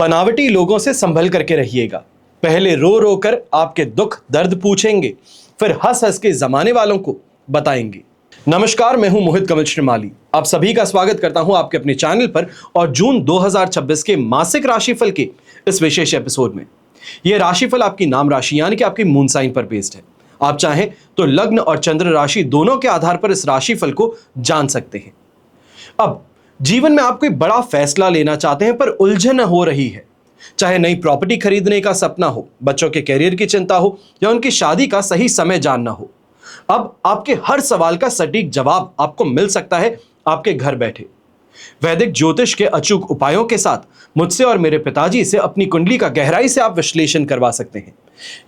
बनावटी लोगों से संभल करके रहिएगा। पहले रो रो कर आपके दुख दर्द पूछेंगे, फिर हंस हंस के जमाने वालों को बताएंगे। नमस्कार, मैं हूं मोहित कमल श्रीमाली। आप सभी का स्वागत करता हूं आपके अपने चैनल पर और जून 2026 के मासिक राशिफल के इस विशेष एपिसोड में। यह राशिफल आपकी नाम राशि यानी कि आपकी मून साइन पर बेस्ड है। आप चाहें तो लग्न और चंद्र राशि दोनों के आधार पर इस राशिफल को जान सकते हैं। अब जीवन में आप कोई बड़ा फैसला लेना चाहते हैं पर उलझन हो रही है, चाहे नई प्रॉपर्टी खरीदने का सपना हो, बच्चों के करियर की चिंता हो या उनकी शादी का सही समय जानना हो। अब आपके हर सवाल का सटीक जवाब आपको मिल सकता है आपके घर बैठे। वैदिक ज्योतिष के अचूक उपायों के साथ मुझसे और मेरे पिताजी से अपनी कुंडली का गहराई से आप विश्लेषण करवा सकते हैं।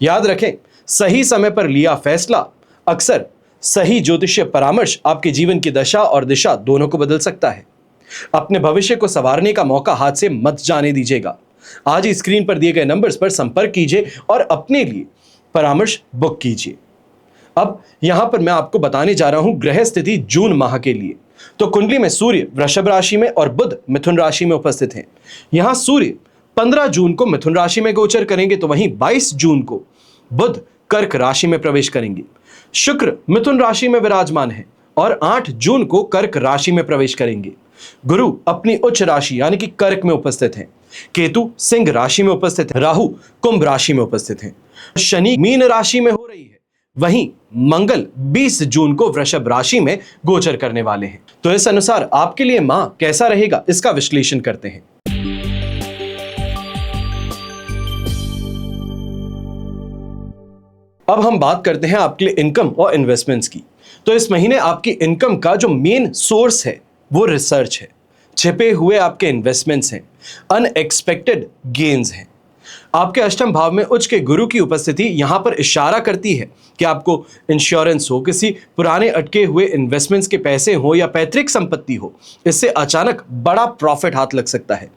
याद रखें, सही समय पर लिया फैसला अक्सर सही ज्योतिषीय परामर्श आपके जीवन की दशा और दिशा दोनों को बदल सकता है। अपने भविष्य को संवारने का मौका हाथ से मत जाने दीजिएगा। आज ही स्क्रीन पर दिए गए नंबर्स पर संपर्क कीजिए और अपने लिए परामर्श बुक कीजिए। अब यहां पर मैं आपको बताने जा रहा हूं ग्रह स्थिति जून माह के लिए। तो कुंडली में सूर्य वृषभ राशि में और बुध मिथुन राशि में उपस्थित हैं। यहां सूर्य 15 जून को मिथुन राशि में गोचर करेंगे, तो वहीं 22 जून को बुध कर्क राशि में प्रवेश करेंगे। शुक्र मिथुन राशि में विराजमान है और 8 जून को कर्क राशि में प्रवेश करेंगे। गुरु अपनी उच्च राशि यानी कि कर्क में उपस्थित हैं। केतु सिंह राशि में उपस्थित है। राहु कुंभ राशि में उपस्थित हैं। शनि मीन राशि में हो रही है। वहीं मंगल 20 जून को वृषभ राशि में गोचर करने वाले हैं। तो इस अनुसार आपके लिए माह कैसा रहेगा, इसका विश्लेषण करते हैं। अब हम बात करते हैं आपके लिए इनकम और इन्वेस्टमेंट्स की। तो इस महीने आपकी इनकम का जो मेन सोर्स है वो रिसर्च है, छिपे हुए आपके इन्वेस्टमेंट्स हैं, अनएक्सपेक्टेड गेन्स हैं। आपके अष्टम भाव में उच्च के गुरु की उपस्थिति यहां पर इशारा करती है कि आपको इंश्योरेंस हो, किसी पुराने अटके हुए इन्वेस्टमेंट्स के पैसे हो या पैतृक संपत्ति हो, इससे अचानक बड़ा प्रॉफिट हाथ लग सकता है।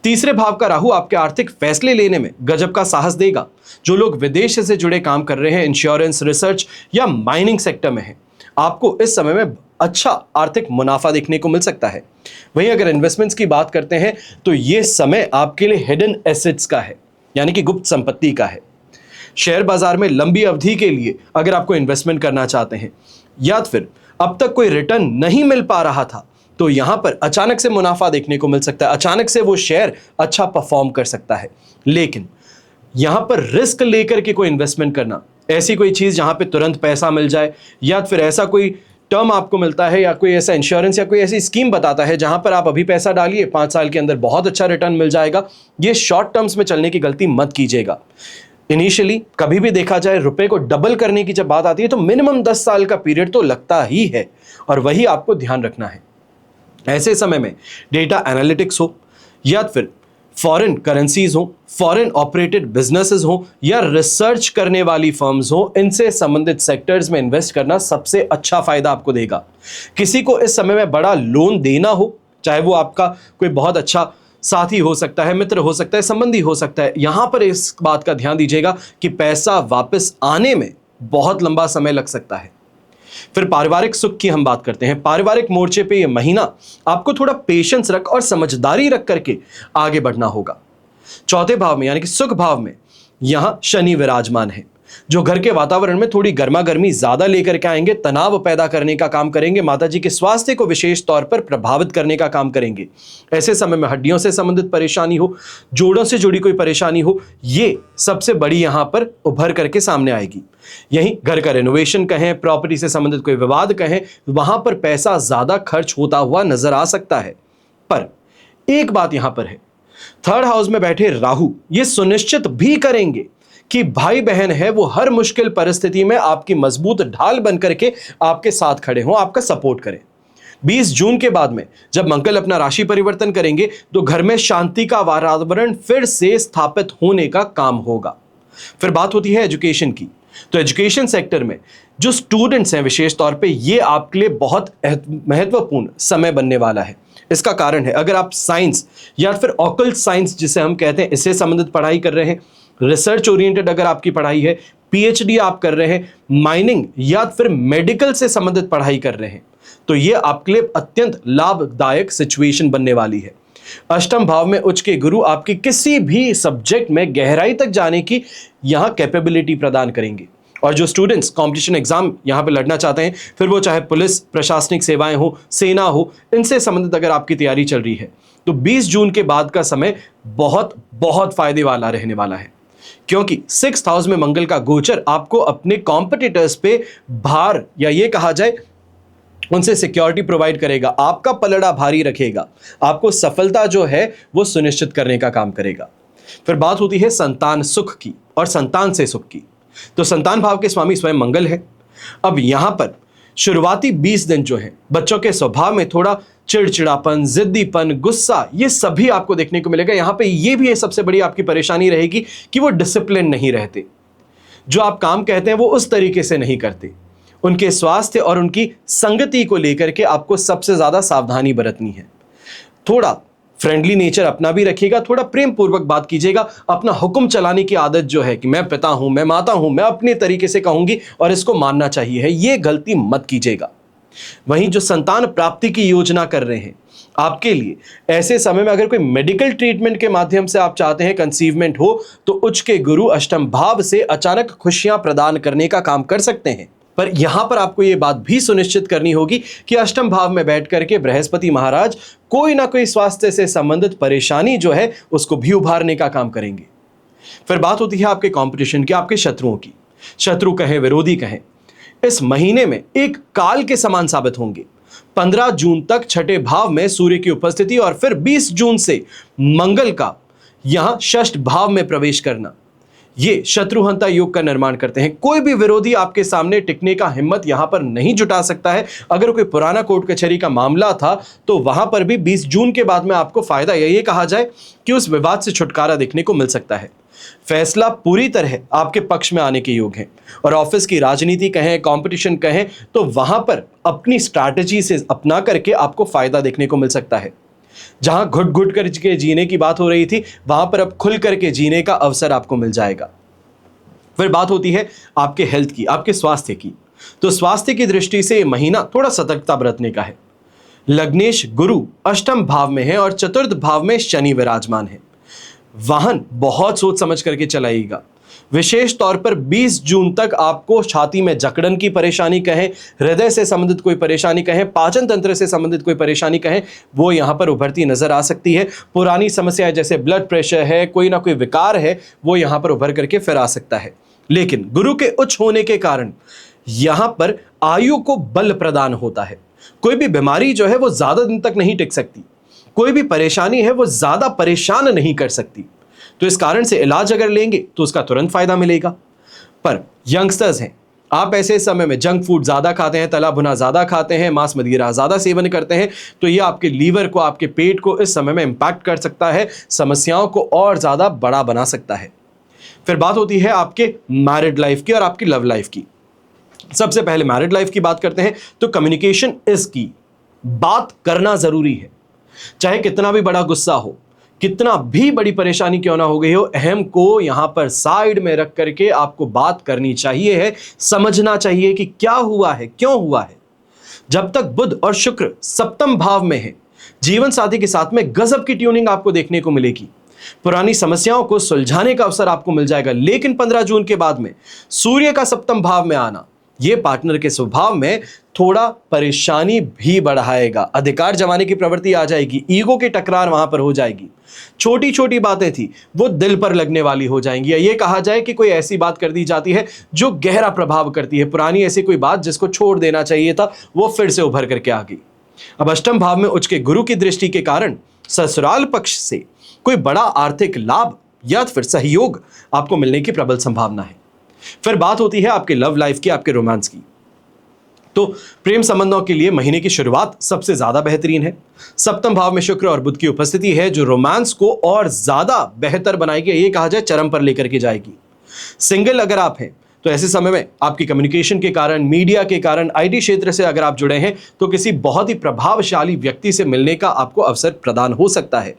तीसरे भाव का राहु आपके आर्थिक फैसले लेने में गजब का साहस देगा। जो लोग विदेश से जुड़े काम कर रहे हैं, इंश्योरेंस, रिसर्च या माइनिंग सेक्टर में हैं, आपको इस समय में अच्छा आर्थिक मुनाफा देखने को मिल सकता है। वहीं अगर इन्वेस्टमेंट्स की बात करते हैं तो यह समय आपके लिए हिडन एसेट्स का है, यानी कि गुप्त संपत्ति का है। शेयर बाजार में लंबी अवधि के लिए अगर आपको इन्वेस्टमेंट करना चाहते हैं या फिर अब तक कोई रिटर्न नहीं मिल पा रहा था, तो यहां पर अचानक से मुनाफा देखने को मिल सकता है। अचानक से वो शेयर अच्छा परफॉर्म कर सकता है। लेकिन यहां पर रिस्क लेकर के कोई इन्वेस्टमेंट करना, ऐसी कोई चीज जहां पे तुरंत पैसा मिल जाए या फिर ऐसा कोई टर्म आपको मिलता है या कोई ऐसा इंश्योरेंस या कोई ऐसी स्कीम बताता है जहां पर आप अभी पैसा डालिए, 5 साल के अंदर बहुत अच्छा रिटर्न मिल जाएगा, ये शॉर्ट टर्म्स में चलने की गलती मत कीजिएगा। इनिशियली कभी भी देखा जाए रुपए को डबल करने की जब बात आती है तो मिनिमम 10 साल का पीरियड तो लगता ही है और वही आपको ध्यान रखना है। ऐसे समय में डेटा एनालिटिक्स हो या फिर फॉरेन करेंसीज हो, फॉरेन ऑपरेटेड बिजनेसेस हो या रिसर्च करने वाली फर्म्स हो, इनसे संबंधित सेक्टर्स में इन्वेस्ट करना सबसे अच्छा फायदा आपको देगा। किसी को इस समय में बड़ा लोन देना हो, चाहे वो आपका कोई बहुत अच्छा साथी हो सकता है, मित्र हो सकता है, संबंधी हो सकता है, यहां पर इस बात का ध्यान दीजिएगा कि पैसा वापस आने में बहुत लंबा समय लग सकता है। फिर पारिवारिक सुख की हम बात करते हैं। पारिवारिक मोर्चे पे ये महीना आपको थोड़ा पेशेंस रख और समझदारी रख करके आगे बढ़ना होगा। चौथे भाव में यानी कि सुख भाव में यहां शनि विराजमान है, जो घर के वातावरण में थोड़ी गर्मा गर्मी ज्यादा लेकर के आएंगे, तनाव पैदा करने का काम करेंगे, माताजी के स्वास्थ्य को विशेष तौर पर प्रभावित करने का काम करेंगे। ऐसे समय में हड्डियों से संबंधित परेशानी हो, जोड़ों से जुड़ी कोई परेशानी हो, ये सबसे बड़ी यहां पर उभर करके सामने आएगी। यहीं घर का रेनोवेशन कहें, प्रॉपर्टी से संबंधित कोई विवाद कहें, वहां पर पैसा ज्यादा खर्च होता हुआ नजर आ सकता है। पर एक बात यहां पर है, थर्ड हाउस में बैठे राहु ये सुनिश्चित भी करेंगे कि भाई बहन है वो हर मुश्किल परिस्थिति में आपकी मजबूत ढाल बनकर के आपके साथ खड़े हों, आपका सपोर्ट करें। 20 जून के बाद में जब मंगल अपना राशि परिवर्तन करेंगे तो घर में शांति का वातावरण फिर से स्थापित होने का काम होगा। फिर बात होती है एजुकेशन की। तो एजुकेशन सेक्टर में जो स्टूडेंट्स हैं, विशेष तौर पे ये आपके लिए बहुत महत्वपूर्ण समय बनने वाला है। इसका कारण है, अगर आप साइंस या फिर ऑकल्ट साइंस जिसे हम कहते हैं, इससे संबंधित पढ़ाई कर रहे हैं, रिसर्च ओरिएंटेड अगर आपकी पढ़ाई है, पीएचडी आप कर रहे हैं, माइनिंग या फिर मेडिकल से संबंधित पढ़ाई कर रहे हैं, तो ये आपके लिए अत्यंत लाभदायक सिचुएशन बनने वाली है। अष्टम भाव में उच्च के गुरु आपकी किसी भी सब्जेक्ट में गहराई तक जाने की यहां कैपेबिलिटी प्रदान करेंगे। और जो स्टूडेंट्स कंपटीशन एग्जाम यहां पे लड़ना चाहते हैं, फिर वो चाहे पुलिस, प्रशासनिक सेवाएं हो, सेना हो, इनसे संबंधित अगर आपकी तैयारी चल रही है तो 20 जून के बाद का समय बहुत बहुत फायदे वाला रहने वाला है, क्योंकि 6th हाउस में मंगल का गोचर आपको अपने कॉम्पिटिटर्स पे भार, या ये कहा जाए उनसे सिक्योरिटी प्रोवाइड करेगा, आपका पलड़ा भारी रखेगा, आपको सफलता जो है वो सुनिश्चित करने का काम करेगा। फिर बात होती है संतान सुख की और संतान से सुख की। तो संतान भाव के स्वामी स्वयं मंगल है। अब यहां पर शुरुआती 20 दिन जो है बच्चों के स्वभाव में थोड़ा चिड़चिड़ापन, जिद्दीपन, गुस्सा, ये सभी आपको देखने को मिलेगा। यहां पे ये भी सबसे बड़ी आपकी परेशानी रहेगी कि वो डिसिप्लिन नहीं रहते, जो आप काम कहते हैं वो उस तरीके से नहीं करते। उनके स्वास्थ्य और उनकी संगति को लेकर के आपको सबसे ज्यादा सावधानी बरतनी है। थोड़ा फ्रेंडली नेचर अपना भी रखिएगा, थोड़ा प्रेम पूर्वक बात कीजिएगा। अपना हुक्म चलाने की आदत जो है कि मैं पिता हूं, मैं माता हूं, मैं अपने तरीके से कहूंगी और इसको मानना चाहिए है, ये गलती मत कीजिएगा। वहीं जो संतान प्राप्ति की योजना कर रहे हैं आपके लिए, ऐसे समय में अगर कोई मेडिकल ट्रीटमेंट के माध्यम से आप चाहते हैं कंसीवमेंट हो, तो उच्च के गुरु अष्टम भाव से अचानक खुशियां प्रदान करने का काम कर सकते हैं। पर यहां पर आपको यह बात भी सुनिश्चित करनी होगी कि अष्टम भाव में बैठ करके बृहस्पति महाराज कोई ना कोई स्वास्थ्य से संबंधित परेशानी जो है उसको भी उभारने का काम करेंगे। फिर बात होती है आपके कंपटीशन की, आपके शत्रुओं की। शत्रु कहें, विरोधी कहें, इस महीने में एक काल के समान साबित होंगे। 15 जून तक छठे भाव में सूर्य की उपस्थिति और फिर 20 जून से मंगल का यहां षष्ठ भाव में प्रवेश करना, ये शत्रुहंता योग का निर्माण करते हैं। कोई भी विरोधी आपके सामने टिकने का हिम्मत यहां पर नहीं जुटा सकता है। अगर कोई पुराना कोर्ट कचहरी का मामला था तो वहां पर भी 20 जून के बाद में आपको फायदा, या ये कहा जाए कि उस विवाद से छुटकारा देखने को मिल सकता है। फैसला पूरी तरह आपके पक्ष में आने के योग है। और ऑफिस की राजनीति कहें, कंपटीशन कहें, तो वहां पर अपनी स्ट्रैटेजी से अपना करके आपको फायदा देखने को मिल सकता है। जहां घुट घुट करके जीने की बात हो रही थी, वहां पर अब खुल करके जीने का अवसर आपको मिल जाएगा। फिर बात होती है आपके हेल्थ की, आपके स्वास्थ्य की। तो स्वास्थ्य की दृष्टि से यह महीना थोड़ा सतर्कता बरतने का है। लग्नेश गुरु अष्टम भाव में है और चतुर्थ भाव में शनि विराजमान है। वाहन बहुत सोच समझ करके चलाइएगा। विशेष तौर पर 20 जून तक आपको छाती में जकड़न की परेशानी कहें, हृदय से संबंधित कोई परेशानी कहें, पाचन तंत्र से संबंधित कोई परेशानी कहें, वो यहां पर उभरती नजर आ सकती है। पुरानी समस्या जैसे ब्लड प्रेशर है, कोई ना कोई विकार है, वो यहां पर उभर करके फिर आ सकता है। लेकिन गुरु के उच्च होने के कारण यहां पर आयु को बल प्रदान होता है। कोई भी बीमारी जो है वो ज्यादा दिन तक नहीं टिक सकती, कोई भी परेशानी है वो ज्यादा परेशान नहीं कर सकती। तो इस कारण से इलाज अगर लेंगे तो उसका तुरंत फायदा मिलेगा। पर यंगस्टर्स हैं, आप ऐसे समय में जंक फूड ज्यादा खाते हैं, तला भुना ज्यादा खाते हैं, मांस मदिरा ज्यादा सेवन करते हैं, तो ये आपके लीवर को, आपके पेट को इस समय में इंपैक्ट कर सकता है, समस्याओं को और ज्यादा बड़ा बना सकता है। फिर बात होती है आपके मैरिड लाइफ की और आपकी लव लाइफ की। सबसे पहले मैरिड लाइफ की बात करते हैं तो कम्युनिकेशन इज की। बात करना जरूरी है, चाहे कितना भी बड़ा गुस्सा हो, कितना भी बड़ी परेशानी क्यों ना हो गई हो, अहम को यहां पर साइड में रख करके आपको बात करनी चाहिए है, समझना चाहिए कि क्या हुआ है, क्यों हुआ है। जब तक बुध और शुक्र सप्तम भाव में है, जीवन साथी के साथ में गजब की ट्यूनिंग आपको देखने को मिलेगी। पुरानी समस्याओं को सुलझाने का अवसर आपको मिल जाएगा। लेकिन 15 जून के बाद में सूर्य का सप्तम भाव में आना, यह पार्टनर के स्वभाव में थोड़ा परेशानी भी बढ़ाएगा। अधिकार जमाने की प्रवृत्ति आ जाएगी, ईगो की टकरार वहां पर हो जाएगी। छोटी छोटी बातें थी वो दिल पर लगने वाली हो जाएंगी, या ये कहा जाए कि कोई ऐसी बात कर दी जाती है जो गहरा प्रभाव करती है। पुरानी ऐसी कोई बात जिसको छोड़ देना चाहिए था, वो फिर से उभर करके आ गई। अब अष्टम भाव में उच्च के गुरु की दृष्टि के कारण ससुराल पक्ष से कोई बड़ा आर्थिक लाभ या फिर सहयोग आपको मिलने की प्रबल संभावना है। फिर बात होती है आपके लव लाइफ की, आपके रोमांस की। तो प्रेम संबंधों के लिए महीने की शुरुआत सबसे ज्यादा बेहतरीन है। सप्तम भाव में शुक्र और बुध की उपस्थिति है जो रोमांस को और ज्यादा बेहतर बनाएगी, ये कहा जाए चरम पर लेकर के जाएगी। सिंगल अगर आप हैं तो ऐसे समय में आपकी कम्युनिकेशन के कारण, मीडिया के कारण, आईटी क्षेत्र से अगर आप जुड़े हैं तो किसी बहुत ही प्रभावशाली व्यक्ति से मिलने का आपको अवसर प्रदान हो सकता है।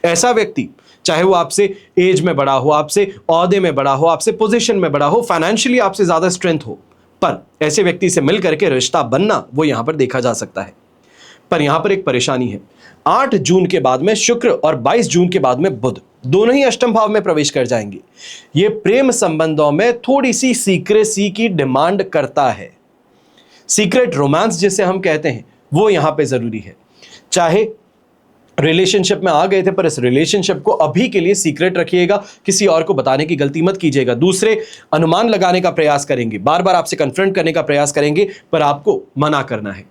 ऐसा व्यक्ति, चाहे वो आपसे एज में बड़ा हो, आपसे ओहदे में बड़ा हो, आपसे पोजीशन में बड़ा हो, फाइनेंशियली आपसे ज्यादा स्ट्रेंथ हो, पर ऐसे व्यक्ति से मिल करके रिश्ता बनना वो यहां पर देखा जा सकता है। पर यहां पर एक परेशानी है, 8 जून के बाद में शुक्र और 22 जून के बाद में बुध दोनों ही अष्टम भाव में प्रवेश कर जाएंगे। ये प्रेम संबंधों में थोड़ी सी सीक्रेसी की डिमांड करता है। सीक्रेट रोमांस जिसे हम कहते हैं वो यहां पे जरूरी है। चाहे रिलेशनशिप में आ गए थे पर इस रिलेशनशिप को अभी के लिए सीक्रेट रखिएगा, किसी और को बताने की गलती मत कीजिएगा। दूसरे अनुमान लगाने का प्रयास करेंगे, बार बार आपसे कन्फ्रंट करने का प्रयास करेंगे, पर आपको मना करना है।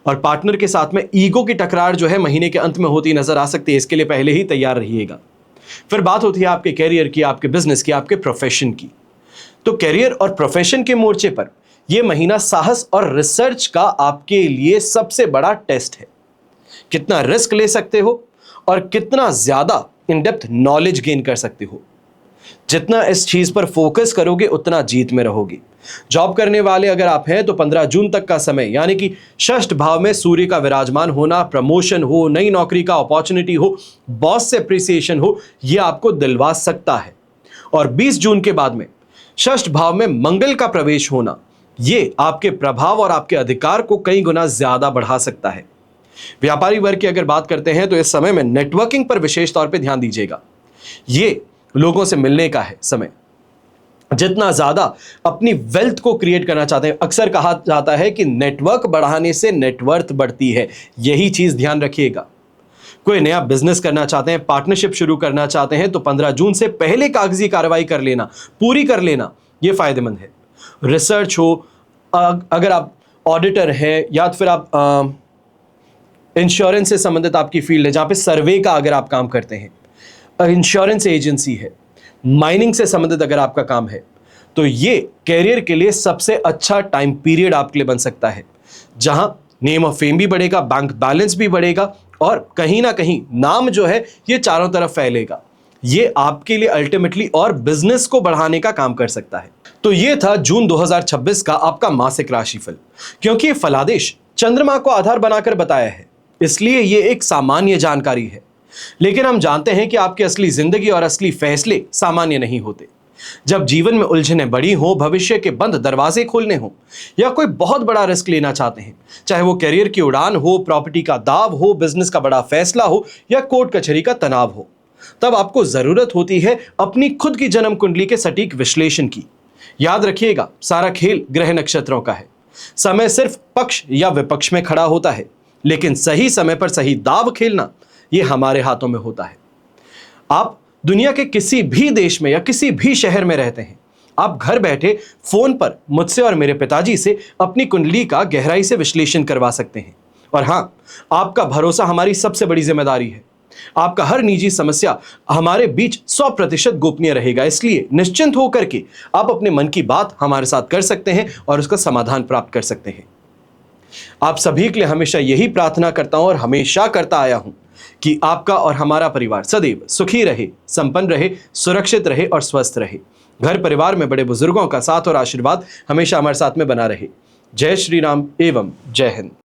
और पार्टनर के साथ में ईगो की टकरार जो है महीने के अंत में होती नजर आ सकती है, इसके लिए पहले ही तैयार रहिएगा। फिर बात होती है आपके कैरियर की, आपके बिजनेस की, आपके प्रोफेशन की। तो कैरियर और प्रोफेशन के मोर्चे पर यह महीना साहस और रिसर्च का आपके लिए सबसे बड़ा टेस्ट है। कितना रिस्क ले सकते हो और कितना ज्यादा इन डेप्थ नॉलेज गेन कर सकते हो। जितना इस चीज पर फोकस करोगे उतना जीत में रहोगे। जॉब करने वाले अगर आप हैं तो 15 जून तक का समय, यानी कि षष्ठ भाव में सूर्य का विराजमान होना, प्रमोशन हो, नई नौकरी का अपॉर्चुनिटी हो, बॉस से अप्रिसिएशन हो, यह आपको दिलवा सकता है। और 20 जून के बाद में षष्ठ भाव में मंगल का प्रवेश होना, यह आपके प्रभाव और आपके अधिकार को कई गुना ज्यादा बढ़ा सकता है। व्यापारी वर्ग की अगर बात करते हैं तो इस समय में नेटवर्किंग पर विशेष तौर पे ध्यान दीजिएगा। ये लोगों से मिलने का है समय। जितना ज्यादा अपनी वेल्थ को क्रिएट करना चाहते हैं, अक्सर कहा जाता है कि नेटवर्क बढ़ाने से नेटवर्थ बढ़ती है, यही चीज ध्यान रखिएगा। कोई नया बिजनेस करना चाहते हैं, पार्टनरशिप शुरू करना चाहते हैं तो 15 जून से पहले कागजी कार्रवाई कर लेना, पूरी कर लेना, यह फायदेमंद है। रिसर्च हो, अगर आप ऑडिटर हैं या फिर आप इंश्योरेंस से संबंधित आपकी फील्ड है जहां पे सर्वे का अगर आप काम करते हैं, इंश्योरेंस एजेंसी है, माइनिंग से संबंधित अगर आपका काम है, तो ये कैरियर के लिए सबसे अच्छा टाइम पीरियड आपके लिए बन सकता है, जहां नेम ऑफ फेम भी बढ़ेगा, बैंक बैलेंस भी बढ़ेगा और कहीं ना कहीं नाम जो है ये चारों तरफ फैलेगा। ये आपके लिए अल्टीमेटली और बिजनेस को बढ़ाने का काम कर सकता है। तो ये था जून 2026 का आपका मासिक राशिफल। क्योंकि ये फलादेश चंद्रमा को आधार बनाकर बताया है, इसलिए ये एक सामान्य जानकारी है। लेकिन हम जानते हैं कि आपकी असली जिंदगी और असली फैसले सामान्य नहीं होते। जब जीवन में उलझनें बड़ी हो, भविष्य के बंद दरवाजे खोलने हो या कोई बहुत बड़ा रिस्क लेना चाहते हैं, चाहे वो करियर की उड़ान हो, प्रॉपर्टी का दाव हो, बिजनेस का बड़ा फैसला हो या कोर्ट कचहरी का तनाव हो, तब आपको जरूरत होती है अपनी खुद की जन्म कुंडली के सटीक विश्लेषण की। याद रखिएगा, सारा खेल ग्रह नक्षत्रों का है। समय सिर्फ पक्ष या विपक्ष में खड़ा होता है, लेकिन सही समय पर सही दाव खेलना यह हमारे हाथों में होता है। आप दुनिया के किसी भी देश में या किसी भी शहर में रहते हैं, आप घर बैठे फोन पर मुझसे और मेरे पिताजी से अपनी कुंडली का गहराई से विश्लेषण करवा सकते हैं। और हां, आपका भरोसा हमारी सबसे बड़ी जिम्मेदारी है। आपका हर निजी समस्या हमारे बीच 100% गोपनीय रहेगा, इसलिए निश्चिंत होकर के आप अपने मन की बात हमारे साथ कर सकते हैं और उसका समाधान प्राप्त कर सकते हैं। आप सभी के लिए हमेशा यही प्रार्थना करता हूं और हमेशा करता आया हूं कि आपका और हमारा परिवार सदैव सुखी रहे, संपन्न रहे, सुरक्षित रहे और स्वस्थ रहे। घर परिवार में बड़े बुजुर्गों का साथ और आशीर्वाद हमेशा हमारे साथ में बना रहे। जय श्री राम एवं जय हिंद।